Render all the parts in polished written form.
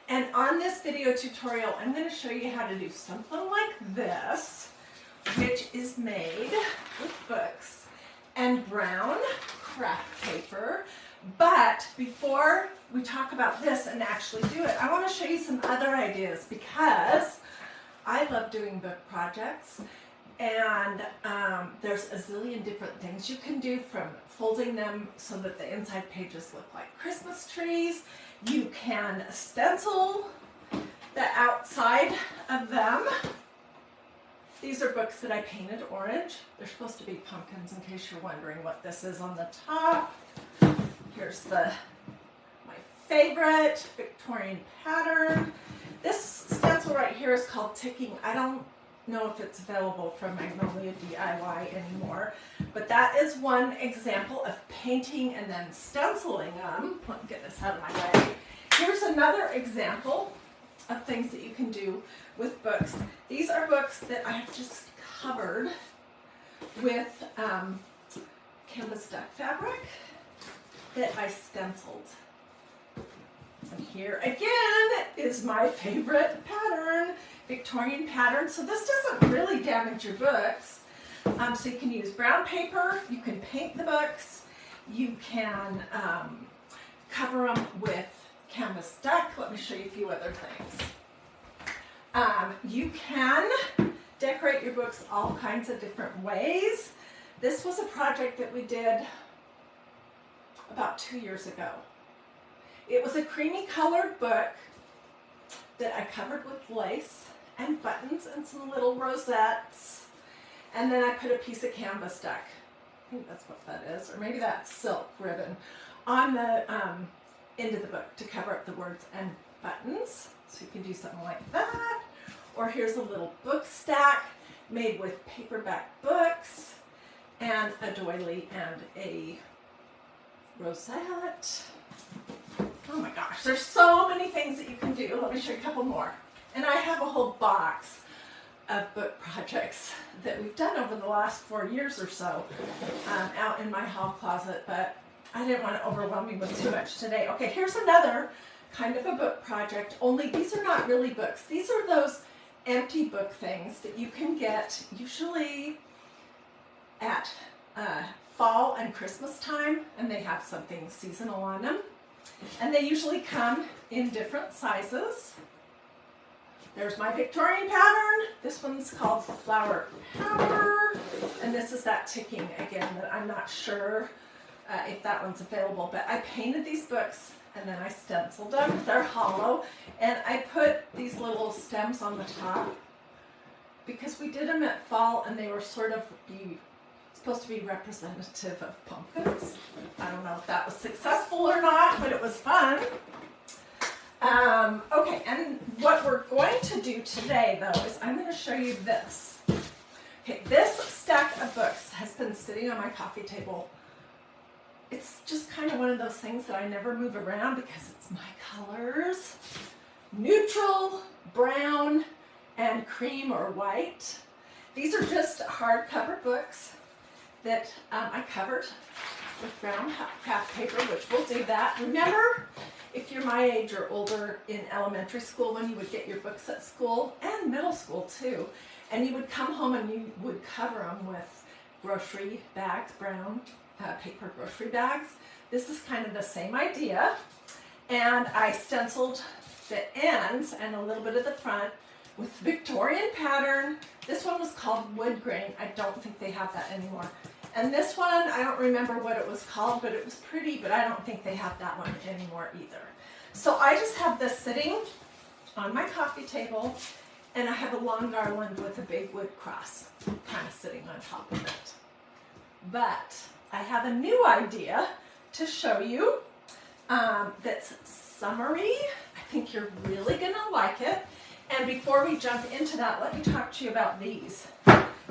And on this video tutorial, I'm going to show you how to do something like this, which is made with books and brown craft paper. But before we talk about this and actually do it, I want to show you some other ideas because I love doing book projects. And there's a zillion different things you can do, from folding them so that the inside pages look like Christmas trees. You can stencil the outside of them. These are books that I painted orange. They're supposed to be pumpkins, in case you're wondering what this is on the top. Here's my favorite Victorian pattern. This stencil right here is called Ticking. I don't know if it's available from Magnolia DIY anymore, but that is one example of painting and then stenciling them. Let me get this out of my way. Here's another example of things that you can do with books. These are books that I have just covered with canvas duck fabric that I stenciled. And here again is my favorite pattern, Victorian pattern. So this doesn't really damage your books. So you can use brown paper, you can paint the books, you can cover them with canvas duck. Let me show you a few other things. You can decorate your books all kinds of different ways. This was a project that we did about 2 years ago. It was a creamy colored book that I covered with lace and buttons and some little rosettes. And then I put a piece of canvas duck, I think that's what that is, or maybe that's silk ribbon, on the end of the book to cover up the words and buttons. So you can do something like that. Or here's a little book stack made with paperback books and a doily and a rosette. Oh my gosh, there's so many things that you can do. Let me show you a couple more. And I have a whole box of book projects that we've done over the last 4 years or so out in my hall closet, but I didn't want to overwhelm you with too much today. Okay, here's another kind of a book project, only these are not really books. These are those empty book things that you can get usually at fall and Christmas time, and they have something seasonal on them. And they usually come in different sizes. There's my Victorian pattern. This one's called Flower Power. And this is that ticking again that I'm not sure if that one's available. But I painted these books and then I stenciled them. They're hollow. And I put these little stems on the top because we did them at fall and they were sort of supposed to be representative of pumpkins. I don't know if that was successful or not, but it was fun. Okay, and what we're going to do today, though, is I'm going to show you this. Okay, this stack of books has been sitting on my coffee table. It's just kind of one of those things that I never move around because it's my colors. Neutral, brown, and cream or white. These are just hardcover books that I covered with brown craft paper, which we'll do that. Remember, if you're my age or older, in elementary school when you would get your books at school, and middle school too, and you would come home and you would cover them with grocery bags, brown paper grocery bags. This is kind of the same idea. And I stenciled the ends and a little bit of the front with Victorian pattern. This one was called Wood Grain. I don't think they have that anymore. And this one, I don't remember what it was called, but it was pretty, but I don't think they have that one anymore either. So I just have this sitting on my coffee table, and I have a long garland with a big wood cross kind of sitting on top of it. But I have a new idea to show you that's summery. I think you're really gonna like it. And before we jump into that, let me talk to you about these.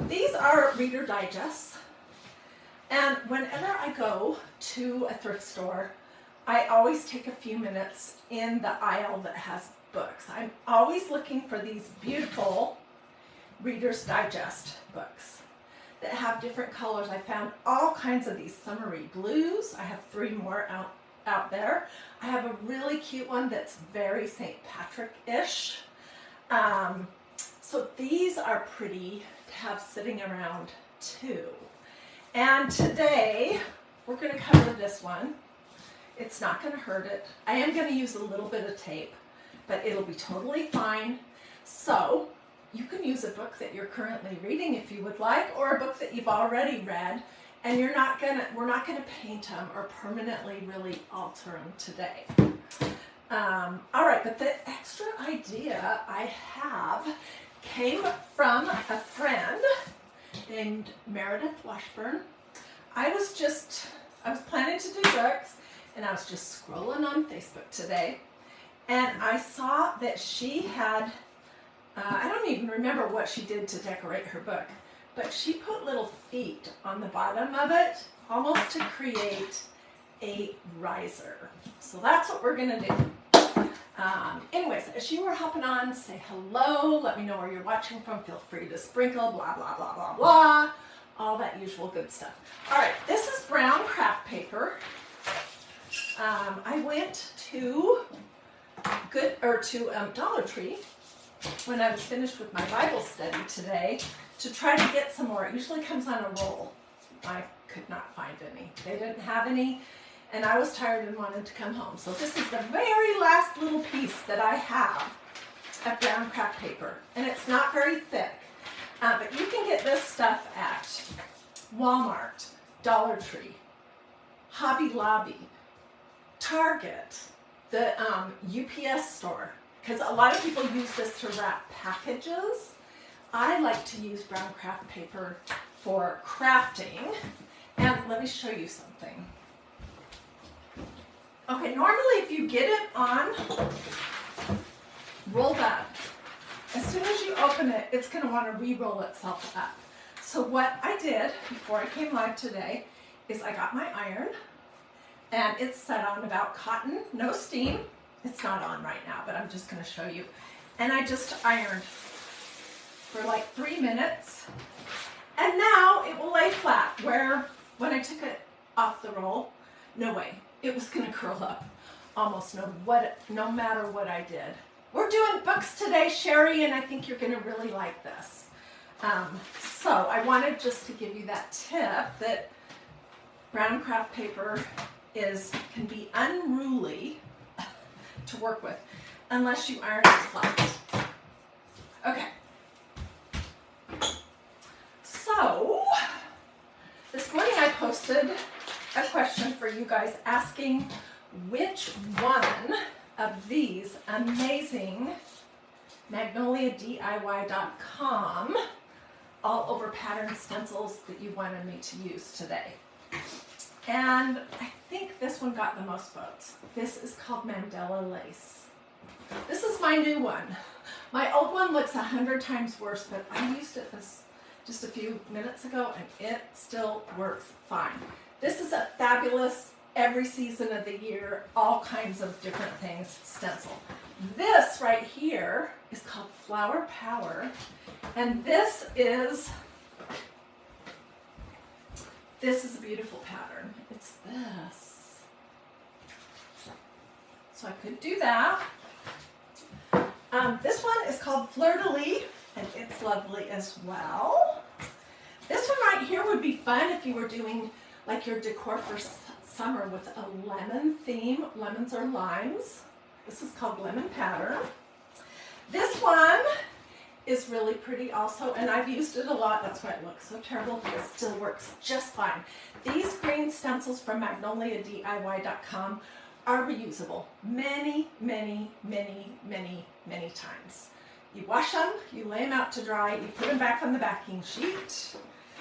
These are Reader Digests. And whenever I go to a thrift store, I always take a few minutes in the aisle that has books. I'm always looking for these beautiful Reader's Digest books that have different colors. I found all kinds of these summery blues. I have 3 more out out there. I have a really cute one that's very St. Patrick-ish. So these are pretty to have sitting around too. And today we're going to cover this one. It's not going to hurt it. I am going to use a little bit of tape, but it'll be totally fine. So you can use a book that you're currently reading if you would like, or a book that you've already read, and we're not gonna paint them or permanently really alter them today. All right, but the extra idea I have came from a friend named Meredith Washburn. I was planning to do books, and I was just scrolling on Facebook today, and I saw that she had, I don't even remember what she did to decorate her book, but she put little feet on the bottom of it, almost to create a riser. So that's what we're gonna do. Anyways, as you were hopping on, say hello, let me know where you're watching from, feel free to sprinkle, blah, blah, blah, blah, blah, all that usual good stuff. All right, this is brown craft paper. I went to Dollar Tree when I was finished with my Bible study today to try to get some more. It usually comes on a roll. I could not find any. They didn't have any, and I was tired and wanted to come home. So this is the very last little piece that I have of brown craft paper, and it's not very thick, but you can get this stuff at Walmart, Dollar Tree, Hobby Lobby, Target, the UPS store, because a lot of people use this to wrap packages. I like to use brown craft paper for crafting, and let me show you something. Okay, normally if you get it on rolled up, as soon as you open it, it's going to want to re-roll itself up. So what I did before I came live today is I got my iron, and it's set on about cotton, no steam. It's not on right now, but I'm just going to show you. And I just ironed for like 3 minutes, and now it will lay flat, where when I took it off the roll, no way, it was going to curl up almost no matter what I did. We're doing books today, Sherry, and I think you're going to really like this. So I wanted just to give you that tip that brown craft paper can be unruly to work with unless you iron it flat. Okay. So this morning I posted a question for you guys asking which one of these amazing MagnoliaDIY.com all over pattern stencils that you wanted me to use today. And I think this one got the most votes. This is called Mandela Lace. This is my new one. My old one looks 100 times worse, but I used it just a few minutes ago, and it still works fine. This is a fabulous, every season of the year, all kinds of different things stencil. This right here is called Flower Power, and this is a beautiful pattern. It's this. So I could do that. This one is called Fleur de Lis, and it's lovely as well. This one right here would be fun if you were doing like your decor for summer with a lemon theme, lemons or limes. This is called Lemon Pattern. This one is really pretty also, and I've used it a lot. That's why it looks so terrible, but it still works just fine. These green stencils from MagnoliaDIY.com are reusable many, many, many, many, many times. You wash them, you lay them out to dry, you put them back on the backing sheet,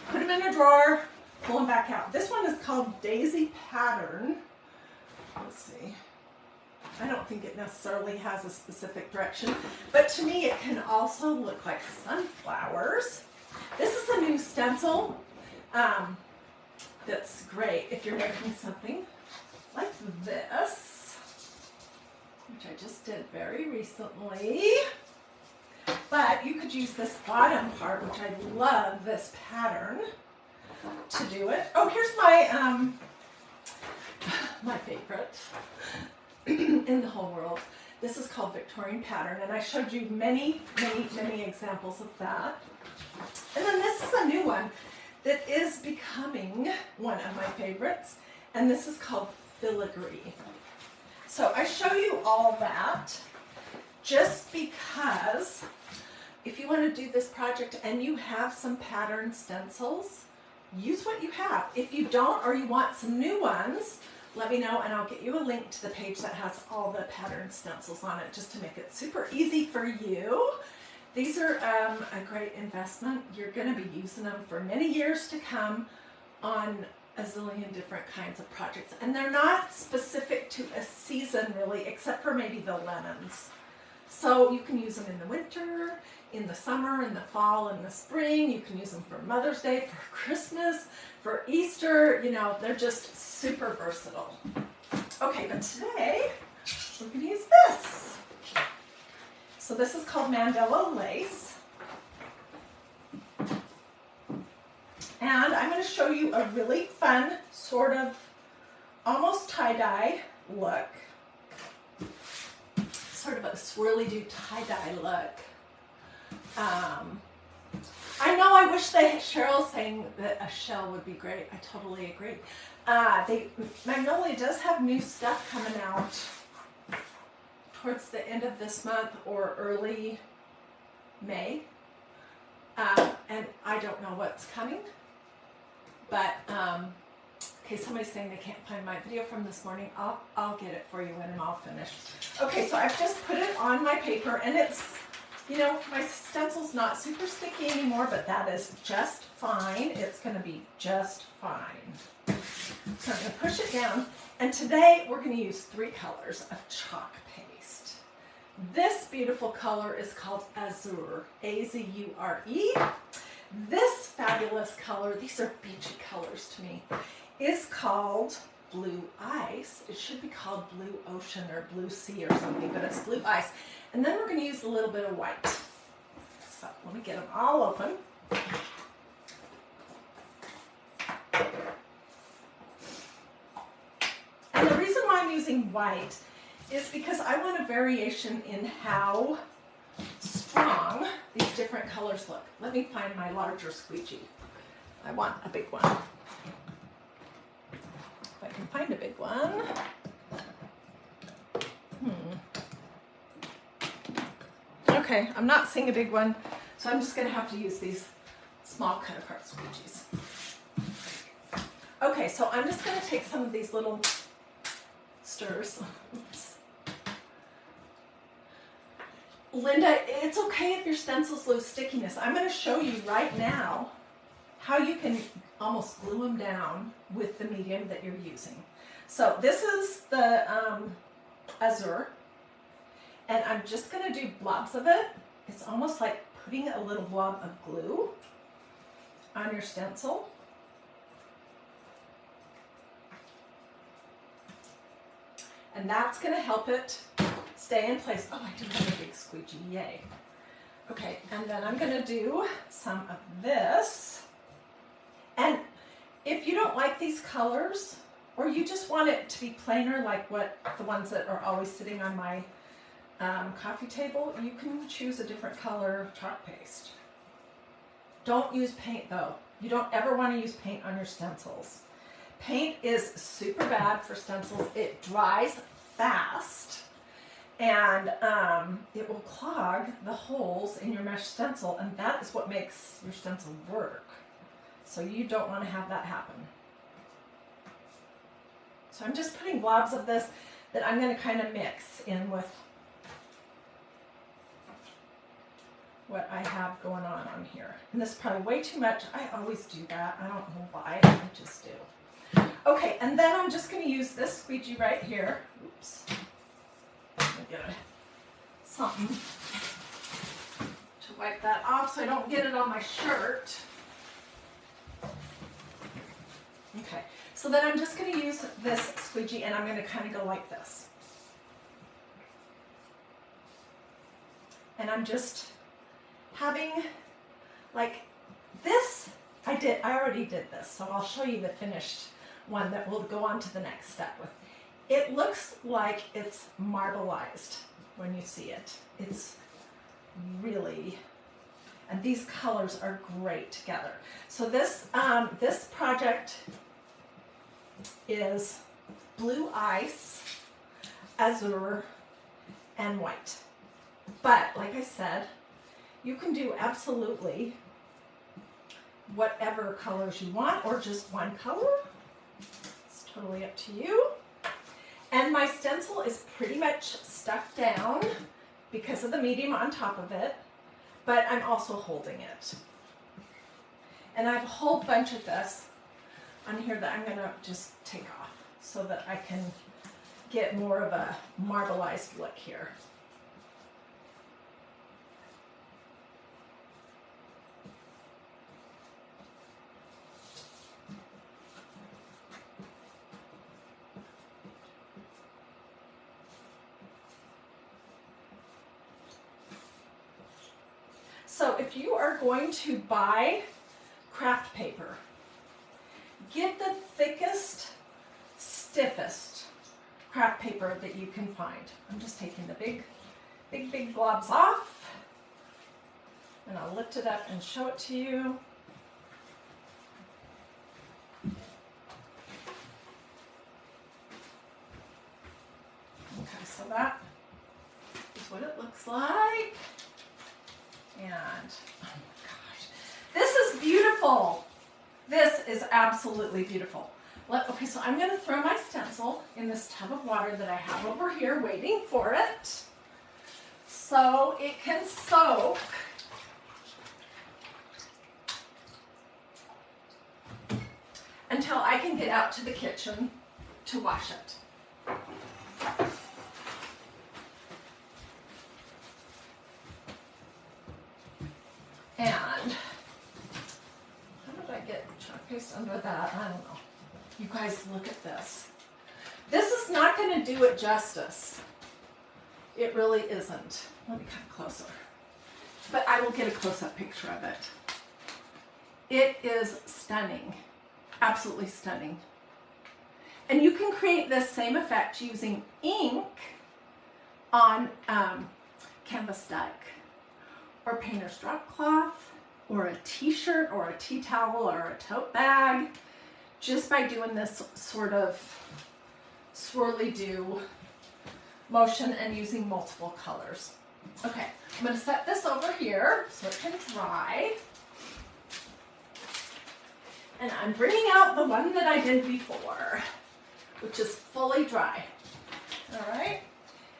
put them in a drawer, pull them back out. This one is called Daisy Pattern. Let's see. I don't think it necessarily has a specific direction, but to me it can also look like sunflowers. This is a new stencil that's great if you're making something like this, which I just did very recently. But you could use this bottom part, which I love this pattern, to do it. Oh, here's my favorite in the whole world. This is called Victorian Pattern, and I showed you many, many, many examples of that. And then this is a new one that is becoming one of my favorites, and this is called Filigree. So I show you all that just because if you want to do this project and you have some pattern stencils, use what you have. If you don't, or you want some new ones, let me know and I'll get you a link to the page that has all the pattern stencils on it, just to make it super easy for you. These are a great investment. You're going to be using them for many years to come on a zillion different kinds of projects. And they're not specific to a season really, except for maybe the lemons. So you can use them in the winter, in the summer, in the fall, in the spring. You can use them for Mother's Day, for Christmas, for Easter. You know, they're just super versatile. Okay, but today we're going to use this. So this is called Mandela Lace. And I'm going to show you a really fun sort of almost tie-dye look. Sort of a swirly-do tie-dye look. I know I wish Cheryl's saying that a shell would be great. I totally agree. Magnolia does have new stuff coming out towards the end of this month or early May. And I don't know what's coming. But, okay, somebody's saying they can't find my video from this morning. I'll get it for you when I'm all finished. Okay, so I've just put it on my paper, and it's, you know, my stencil's not super sticky anymore, but that is just fine. It's going to be just fine. So I'm going to push it down, and today we're going to use 3 colors of chalk paste. This beautiful color is called Azure, A-Z-U-R-E. This fabulous color, these are beachy colors to me, is called Blue Ice. It should be called Blue Ocean or Blue Sea or something, but it's Blue Ice. And then we're going to use a little bit of white. So let me get them all open. And the reason why I'm using white is because I want a variation in how strong these different colors look. Let me find my larger squeegee. I want a big one. If I can find a big one. Okay, I'm not seeing a big one, so I'm just going to have to use these small cut apart squeegees. Okay, so I'm just going to take some of these little stirs. Oops. Linda, it's okay if your stencils lose stickiness. I'm going to show you right now how you can almost glue them down with the medium that you're using. So this is the Azure, and I'm just going to do blobs of it. It's almost like putting a little blob of glue on your stencil. And that's going to help it stay in place. Oh, I do have a big squeegee, yay. Okay, and then I'm going to do some of this. And if you don't like these colors, or you just want it to be plainer like what the ones that are always sitting on my coffee table, you can choose a different color chalk paste. Don't use paint though. You don't ever want to use paint on your stencils. Paint is super bad for stencils. It dries fast, and it will clog the holes in your mesh stencil, and that is what makes your stencil work. So you don't want to have that happen. So I'm just putting blobs of this that I'm going to kind of mix in with what I have going on here. And this is probably way too much. I always do that. I don't know why, I just do. Okay, and then I'm just going to use this squeegee right here. Oops. Let me get something to wipe that off so I don't get it on my shirt. Okay, so then I'm just going to use this squeegee, and I'm going to kind of go like this. And I'm just having like this. I already did this, so I'll show you the finished one that will go on to the next step with. it looks like it's marbleized when you see it. It's really, and these colors are great together. So this, this project is blue ice, azure, and white. But like I said, you can do absolutely whatever colors you want, or just one color. It's totally up to you. And my stencil is pretty much stuck down because of the medium on top of it, but I'm also holding it. And I have a whole bunch of this on here that I'm gonna just take off so that I can get more of a marbleized look here. So if you are going to buy craft paper, get the thickest, stiffest craft paper that you can find. I'm just taking the big globs off, and I'll lift it up and show it to you. Okay, so that is what it looks like. And, oh my gosh, this is beautiful. This is absolutely beautiful. Okay, so I'm going to throw my stencil in this tub of water that I have over here waiting for it so it can soak. Until I can get out to the kitchen to wash it. And how did I get chalk paste under that? I don't know. You guys, look at this. This is not going to do it justice. It really isn't. Let me come closer. But I will get a close-up picture of it. It is stunning. Absolutely stunning. And you can create this same effect using ink on canvas duck, or painter's drop cloth, or a t-shirt, or a tea towel, or a tote bag, just by doing this sort of swirly-do motion and using multiple colors. Okay, I'm going to set this over here so it can dry. And I'm bringing out the one that I did before, which is fully dry. All right,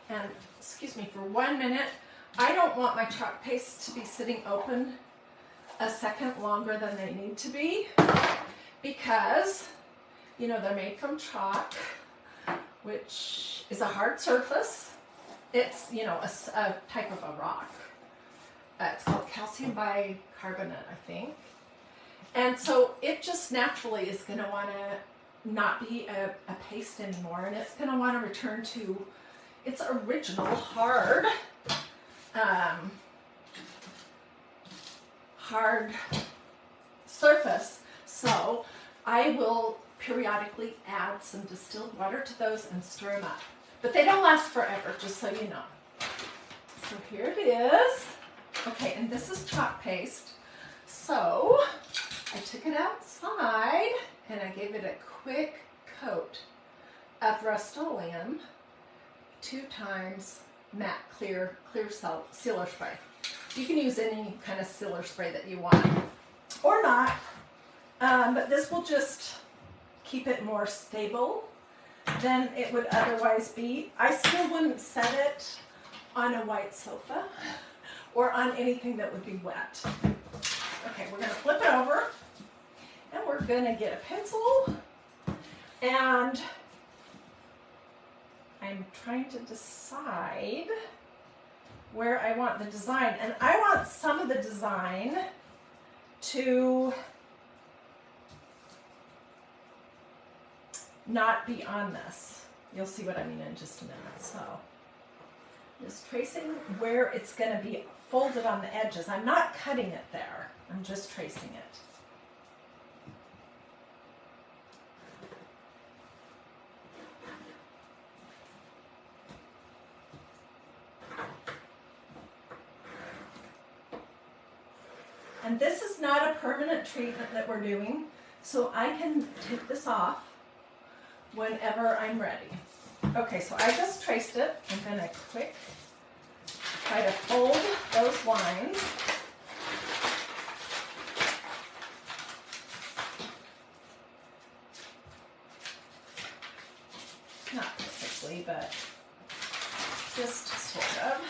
and excuse me for 1 minute. I don't want my chalk paste to be sitting open a second longer than they need to be, because, you know, they're made from chalk, which is a hard surface. It's, you know, a type of a rock. It's called calcium bicarbonate, I think. And so it just naturally is going to want to not be a paste anymore, and it's going to want to return to its original hard surface. So I will periodically add some distilled water to those and stir them up. But they don't last forever, just so you know. So here it is. Okay, and this is chalk paste. So I took it outside and I gave it a quick coat of Rust-Oleum, 2 times matte clear sealer spray. You can use any kind of sealer spray that you want, or not, but this will just keep it more stable than it would otherwise be. I still wouldn't set it on a white sofa or on anything that would be wet. Okay, we're going to flip it over, and we're going to get a pencil, and I'm trying to decide where I want the design, and I want some of the design to not be on this. You'll see what I mean in just a minute. So just tracing where it's going to be folded on the edges. I'm not cutting it there. I'm just tracing it. And this is not a permanent treatment that we're doing, so I can take this off whenever I'm ready. Okay, so I just traced it. I'm going to try to fold those lines. Not perfectly, but just sort of.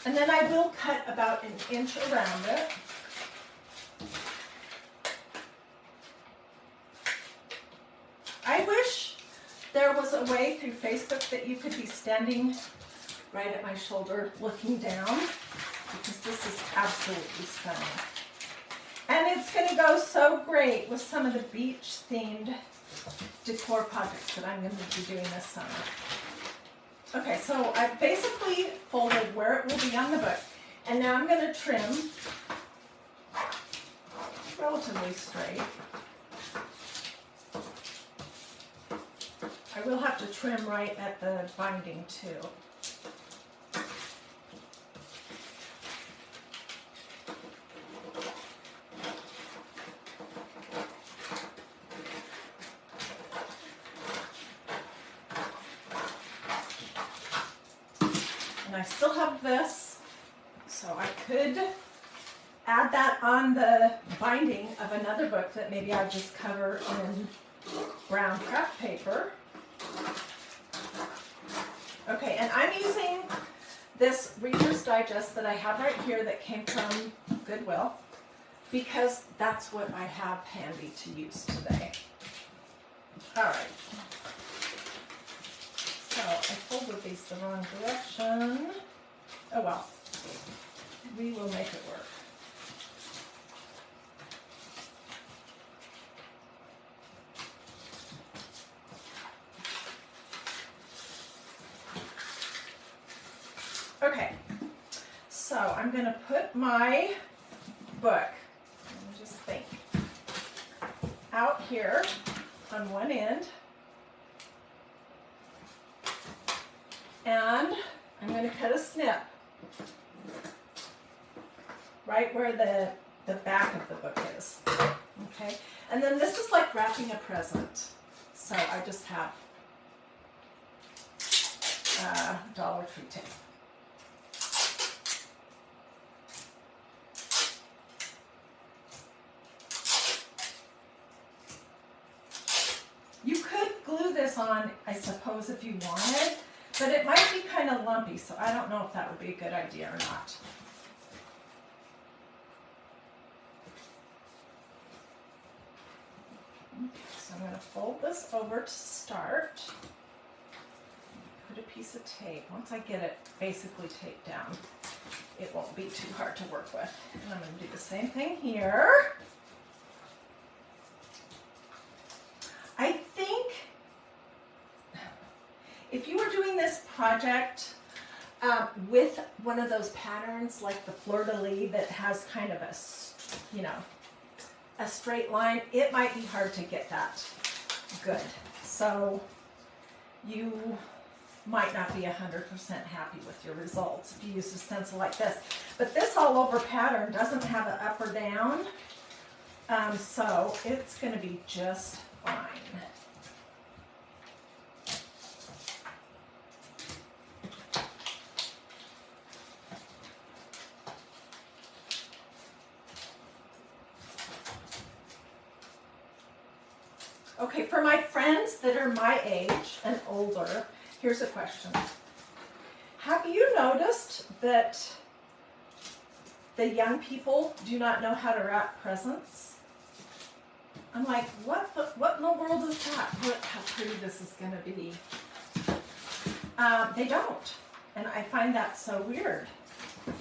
And then I will cut about 1 inch around it. I wish there was a way through Facebook that you could be standing right at my shoulder looking down, because this is absolutely stunning. And it's going to go so great with some of the beach themed decor projects that I'm going to be doing this summer. Okay, so I've basically folded where it will be on the book, and now I'm going to trim relatively straight. I will have to trim right at the binding too. And I still have this, so I could add that on the binding of another book that maybe I'll just cover in brown craft paper. Okay, and I'm using this Reader's Digest that I have right here that came from Goodwill, because that's what I have handy to use today. All right. So I folded these the wrong direction. Oh well, we will make it work. Okay, so I'm going to put my book, let me just think, out here on one end, and I'm going to cut a snip right where the back of the book is. Okay, and then this is like wrapping a present, so I just have Dollar Tree tape. You could glue this on, I suppose, if you wanted, but it might be kind of lumpy, so I don't know if that would be a good idea or not. Okay, so I'm going to fold this over to start. Put a piece of tape. Once I get it basically taped down, it won't be too hard to work with. And I'm going to do the same thing here. I think if you were doing this project with one of those patterns like the fleur-de-lis that has kind of a, a straight line, it might be hard to get that good. So you might not be 100% happy with your results if you use a stencil like this. But this all over pattern doesn't have an up or down, so it's going to be just fine. Okay, for my friends that are my age and older, here's a question. Have you noticed that the young people do not know how to wrap presents? I'm like, what in the world is that? Look how pretty this is going to be. They don't, and I find that so weird. Did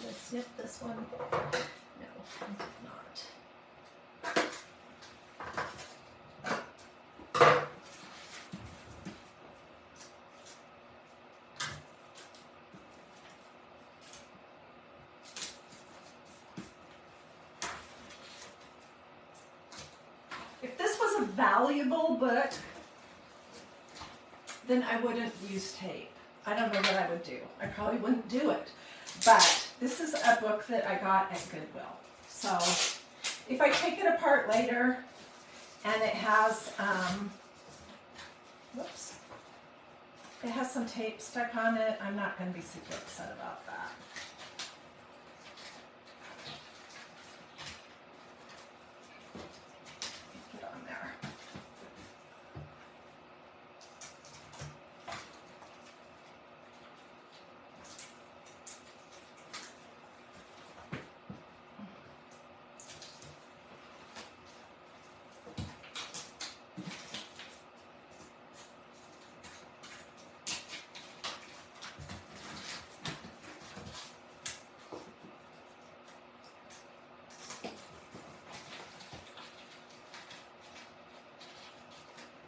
I snip this one? No, I did not. If this valuable book, then I wouldn't use tape. I don't know what I would do. I probably wouldn't do it. But this is a book that I got at Goodwill. So if I take it apart later and it has, whoops, it has some tape stuck on it, I'm not going to be super upset about that. Get on there.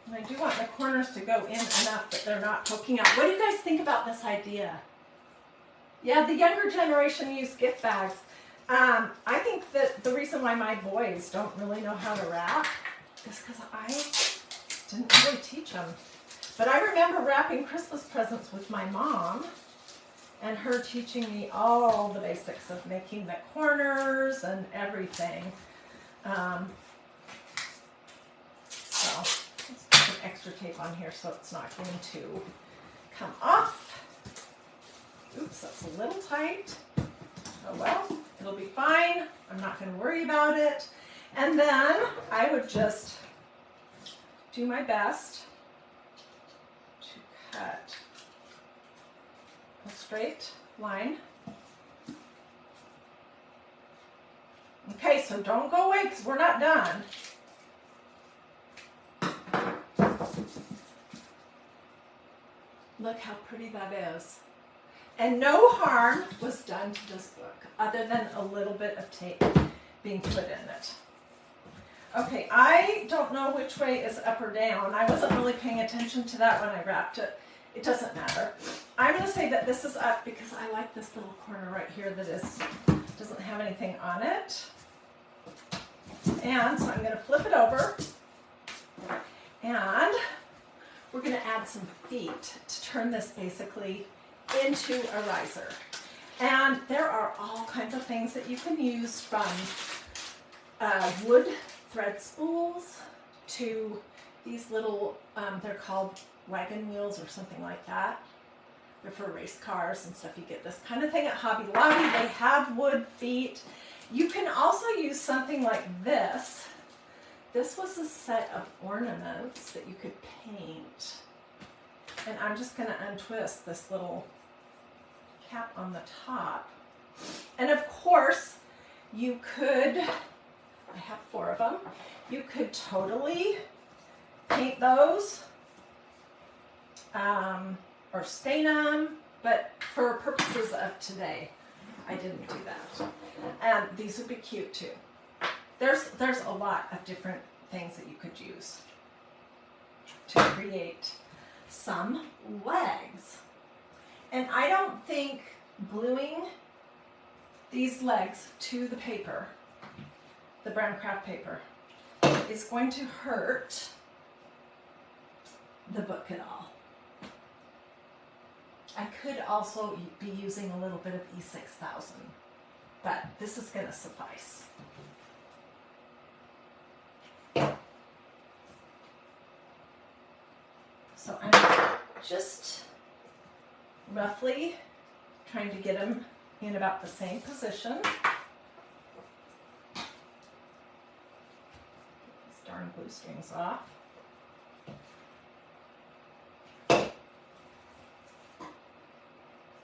And I do want the corners to go in enough that they're not poking out. What do you guys think about this idea? Yeah, the younger generation use gift bags. I think that the reason why my boys don't really know how to wrap is because I didn't really teach them. But I remember wrapping Christmas presents with my mom and her teaching me all the basics of making the corners and everything. So let's put some extra tape on here so it's not going to come off. Oops, that's a little tight. Oh well, it'll be fine. I'm not going to worry about it. And then I would just do my best to cut a straight line. Okay, so don't go away because we're not done. Look how pretty that is. And no harm was done to this book other than a little bit of tape being put in it. Okay, I don't know which way is up or down. I wasn't really paying attention to that when I wrapped it. It doesn't matter. I'm going to say that this is up because I like this little corner right here that doesn't have anything on it. And so I'm going to flip it over. And we're going to add some feet to turn this basically into a riser. And there are all kinds of things that you can use, from wood thread spools to these little, they're called wagon wheels or something like that. They're for race cars and stuff. You get this kind of thing at Hobby Lobby. They have wood feet. You can also use something like this. This was a set of ornaments that you could paint. And I'm just going to untwist this little cap on the top. And of course, you could, I have 4 of them, you could totally paint those or stain them, but for purposes of today, I didn't do that. And these would be cute too. There's a lot of different things that you could use to create some legs. And I don't think gluing these legs to the paper, the brown craft paper, is going to hurt the book at all. I could also be using a little bit of E6000, but this is going to suffice. So I'm just roughly trying to get them in about the same position. These darn glue strings off.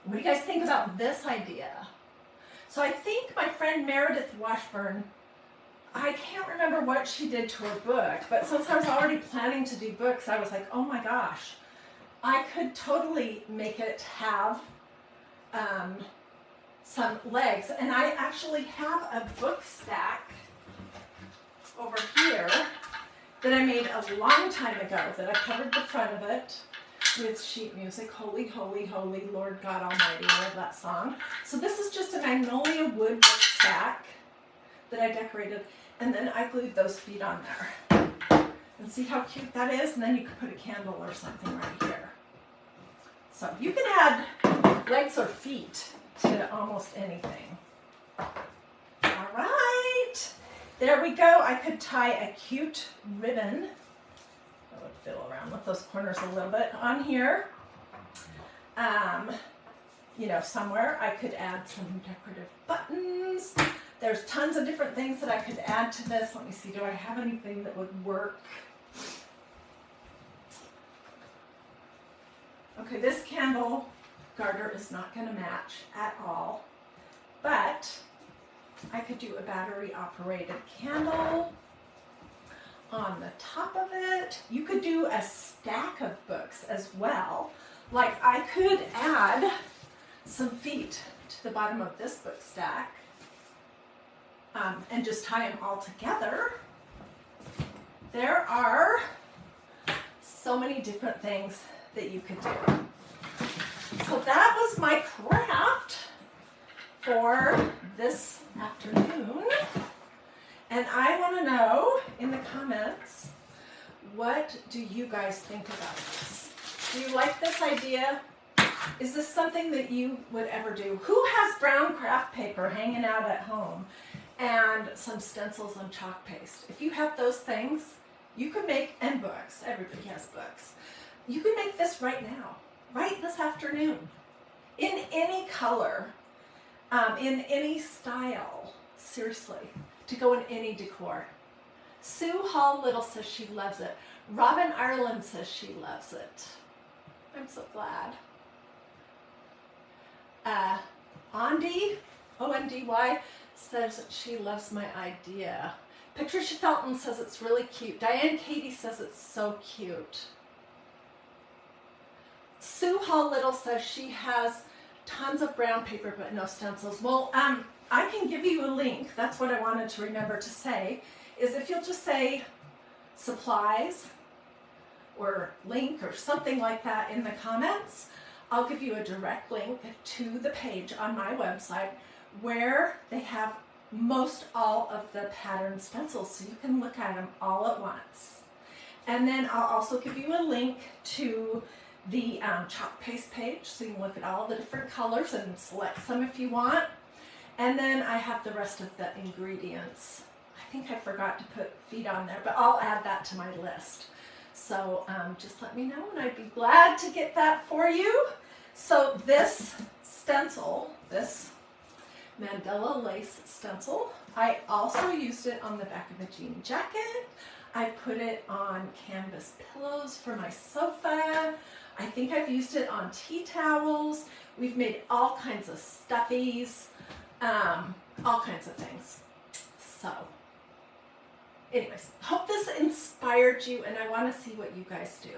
What do you guys think about this idea? So I think my friend Meredith Washburn, I can't remember what she did to her book, but since I was already planning to do books, I was like, oh my gosh, I could totally make it have some legs. And I actually have a book stack over here that I made a long time ago that I covered the front of it with sheet music. Holy, holy, holy, Lord God Almighty. I love that song. So this is just a Magnolia wood book stack that I decorated, and then I glued those feet on there. And see how cute that is? And then you could put a candle or something right here. So you can add legs or feet to almost anything. All right, there we go. I could tie a cute ribbon. I would fiddle around with those corners a little bit on here. You know, somewhere I could add some decorative buttons. There's tons of different things that I could add to this. Let me see, do I have anything that would work? Okay, this candle garter is not going to match at all, but I could do a battery operated candle on the top of it. You could do a stack of books as well. Like I could add some feet to the bottom of this book stack and just tie them all together. There are so many different things that you could do. So that was my craft for this afternoon. And I want to know in the comments, what do you guys think about this? Do you like this idea? Is this something that you would ever do? Who has brown craft paper hanging out at home and some stencils and chalk paste? If you have those things, you could make, and books, everybody has books. You could make this right now, right this afternoon, in any color, in any style, seriously, to go in any decor. Sue Hall Little says she loves it. Robin Ireland says she loves it. I'm so glad. Ondy, O-N-D-Y, says that she loves my idea. Patricia Felton says it's really cute. Diane Katie says it's so cute. Sue Hall Little says she has tons of brown paper but no stencils. Well, I can give you a link. That's what I wanted to remember to say, is if you'll just say supplies or link or something like that in the comments, I'll give you a direct link to the page on my website where they have most all of the pattern stencils, so you can look at them all at once. And then I'll also give you a link to the chalk paste page, so you can look at all the different colors and select some if you want. And then I have the rest of the ingredients. I think I forgot to put feet on there, but I'll add that to my list. So just let me know and I'd be glad to get that for you. So this stencil, this Mandela lace stencil, I also used it on the back of a jean jacket. I put it on canvas pillows for my sofa. I think I've used it on tea towels. We've made all kinds of stuffies, all kinds of things. So anyways, hope this inspired you, and I want to see what you guys do.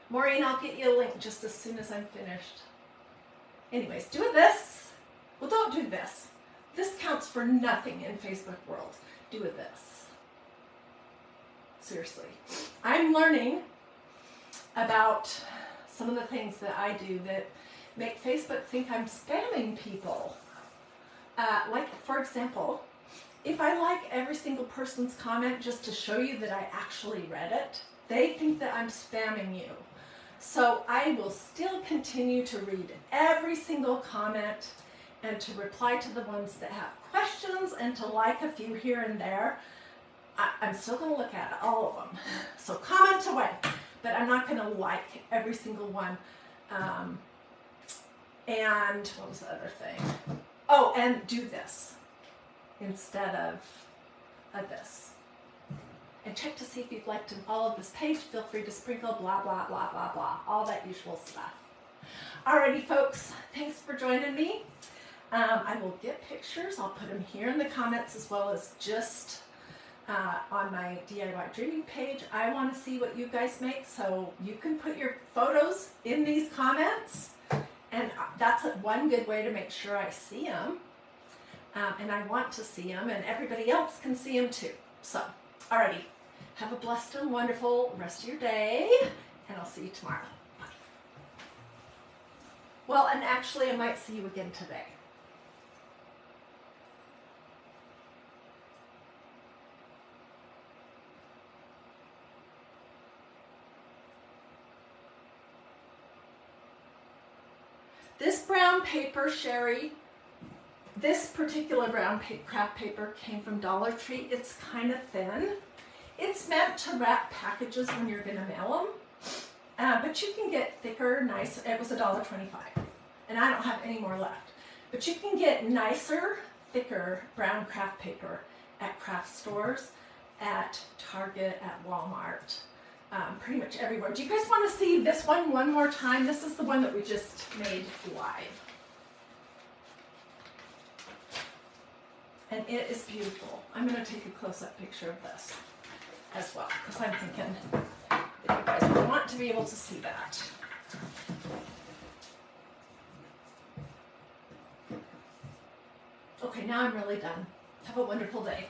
Maureen, I'll get you a link just as soon as I'm finished. Anyways, do this. Well, don't do this. This counts for nothing in Facebook world. Do this. Seriously. I'm learning about some of the things that I do that make Facebook think I'm spamming people. Like, for example, if I like every single person's comment just to show you that I actually read it, they think that I'm spamming you. So I will still continue to read every single comment and to reply to the ones that have questions and to like a few here and there. I'm still going to look at all of them. So comment away, but I'm not going to like every single one. And what was the other thing? Oh, and do this instead of this. And check to see if you've liked and followed this page. Feel free to sprinkle blah, blah, blah, blah, blah. All that usual stuff. Alrighty, folks. Thanks for joining me. I will get pictures. I'll put them here in the comments as well as just on my DIY Dreaming page. I want to see what you guys make, so you can put your photos in these comments. And that's one good way to make sure I see them. And I want to see them, and everybody else can see them too. So, alrighty. Have a blessed and wonderful rest of your day, and I'll see you tomorrow. Bye. Well, and actually, I might see you again today. This brown paper, Sherry, this particular brown craft paper came from Dollar Tree. It's kind of thin. It's meant to wrap packages when you're going to mail them, but you can get thicker, nice. It was $1.25, and I don't have any more left. But you can get nicer, thicker brown craft paper at craft stores, at Target, at Walmart, pretty much everywhere. Do you guys want to see this one more time? This is the one that we just made live. And it is beautiful. I'm going to take a close-up picture of this as well, because I'm thinking that you guys would want to be able to see that. Okay, now I'm really done. Have a wonderful day.